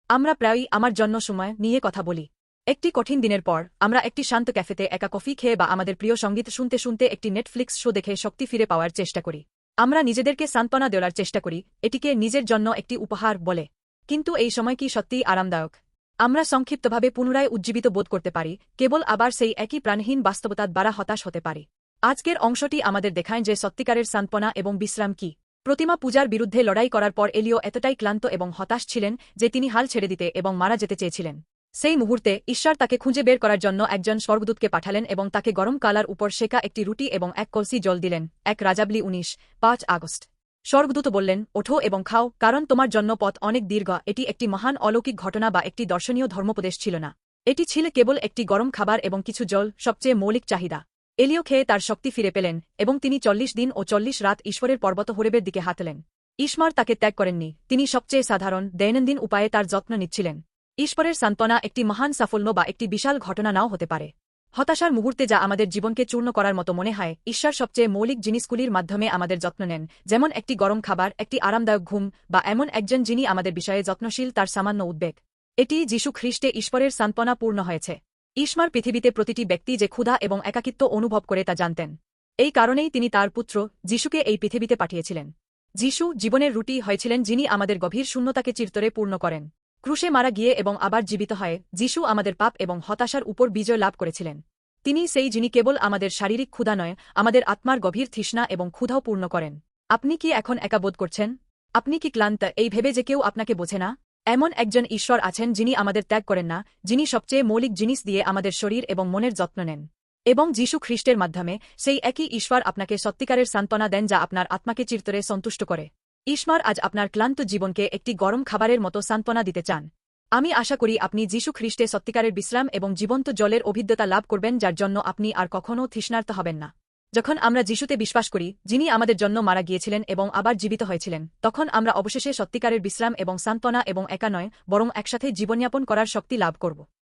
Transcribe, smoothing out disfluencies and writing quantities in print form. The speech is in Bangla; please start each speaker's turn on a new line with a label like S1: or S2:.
S1: আমরা প্রায়ই আমার জন্য সময় নিয়ে কথা বলি। একটি কঠিন দিনের পর আমরা একটি শান্ত ক্যাফেতে একা কফি খেয়ে বা আমাদের প্রিয় সঙ্গীত শুনতে শুনতে একটি নেটফ্লিক্স শো দেখে শক্তি ফিরে পাওয়ার চেষ্টা করি। আমরা নিজেদেরকে সান্ত্বনা দেওয়ার চেষ্টা করি, এটিকে নিজের জন্য একটি উপহার বলে। কিন্তু এই সময় কি সত্যিই আরামদায়ক? আমরা সংক্ষিপ্তভাবে পুনরায় উজ্জীবিত বোধ করতে পারি, কেবল আবার সেই একই প্রাণহীন বাস্তবতার দ্বারা হতাশ হতে পারি। আজকের অংশটি আমাদের দেখায় যে সত্যিকারের সান্ত্বনা এবং বিশ্রাম কি। প্রতিমা পূজার বিরুদ্ধে লড়াই করার পর এলিও এতটাই ক্লান্ত এবং হতাশ ছিলেন যে তিনি হাল ছেড়ে দিতে এবং মারা যেতে চেয়েছিলেন। সেই মুহূর্তে ঈশ্বর তাকে খুঁজে বের করার জন্য একজন স্বর্গদূতকে পাঠালেন এবং তাকে গরম কালার উপর শেখা একটি রুটি এবং এক কলসি জল দিলেন। ১ রাজাবলি ১৯:৫ আগস্ট। স্বর্গদূত বললেন, ওঠো এবং খাও, কারণ তোমার জন্য পথ অনেক দীর্ঘ। এটি একটি মহান অলৌকিক ঘটনা বা একটি দর্শনীয় ধর্মোপদেশ ছিল না। এটি ছিল কেবল একটি গরম খাবার এবং কিছু জল, সবচেয়ে মৌলিক চাহিদা। এলিও খেয়ে তার শক্তি ফিরে পেলেন এবং তিনি ৪০ দিন ও ৪০ রাত ঈশ্বরের পর্বত হোরেবের দিকে হাঁটলেন। ঈশ্বর তাকে ত্যাগ করেননি, তিনি সবচেয়ে সাধারণ দৈনন্দিন উপায়ে তার যত্ন নিচ্ছিলেন। ঈশ্বরের সান্ত্বনা একটি মহান সাফল্য বা একটি বিশাল ঘটনা নাও হতে পারে। হতাশার মুহূর্তে যা আমাদের জীবনকে চূর্ণ করার মতো মনে হয়, ঈশ্বর সবচেয়ে মৌলিক জিনিসগুলির মাধ্যমে আমাদের যত্ন নেন, যেমন একটি গরম খাবার, একটি আরামদায়ক ঘুম, বা এমন একজন যিনি আমাদের বিষয়ে যত্নশীল তার সামান্য উদ্বেগ। এটি যীশু খ্রিস্টে ঈশ্বরের সান্ত্বনা পূর্ণ হয়েছে। ঈশ্বর পৃথিবীতে প্রতিটি ব্যক্তি যে ক্ষুধা এবং একাকিত্ব অনুভব করে তা জানতেন। এই কারণেই তিনি তার পুত্র যীশুকে এই পৃথিবীতে পাঠিয়েছিলেন। যীশু জীবনের রুটি হয়েছিলেন যিনি আমাদের গভীর শূন্যতাকে চিরতরে পূর্ণ করেন। ক্রুশে মারা গিয়ে এবং আবার জীবিত হয়ে যীশু আমাদের পাপ এবং হতাশার উপর বিজয় লাভ করেছিলেন। তিনি সেই যিনি কেবল আমাদের শারীরিক ক্ষুধা নয়, আমাদের আত্মার গভীর তৃষ্ণা এবং ক্ষুধাও পূর্ণ করেন। আপনি কি এখন একা বোধ করছেন? আপনি কি ক্লান্ত এই ভেবে যে কেউ আপনাকে বোঝে না? এমন একজন ঈশ্বর আছেন যিনি আমাদের ত্যাগ করেন না, যিনি সবচেয়ে মৌলিক জিনিস দিয়ে আমাদের শরীর এবং মনের যত্ন নেন। এবং যীশু খ্রিস্টের মাধ্যমে সেই একই ঈশ্বর আপনাকে সত্যিকারের সান্ত্বনা দেন যা আপনার আত্মাকে চিরতরে সন্তুষ্ট করে। ঈশ্বর আজ আপনার ক্লান্ত জীবনকে একটি গরম খাবারের মতো সান্ত্বনা দিতে চান। আমি আশা করি আপনি যীশু খ্রিস্টে সত্যিকারের বিশ্রাম এবং জীবন্ত জলের অভিজ্ঞতা লাভ করবেন, যার জন্য আপনি আর কখনও তৃষ্ণার্ত হবেন না। যখন আমরা যীশুতে বিশ্বাস করি, যিনি আমাদের জন্য মারা গিয়েছিলেন এবং আবার জীবিত হয়েছিলেন, তখন আমরা অবশেষে সত্যিকারের বিশ্রাম এবং সান্ত্বনা এবং একা নয়, বরং একসাথে জীবনযাপন করার শক্তি লাভ করব।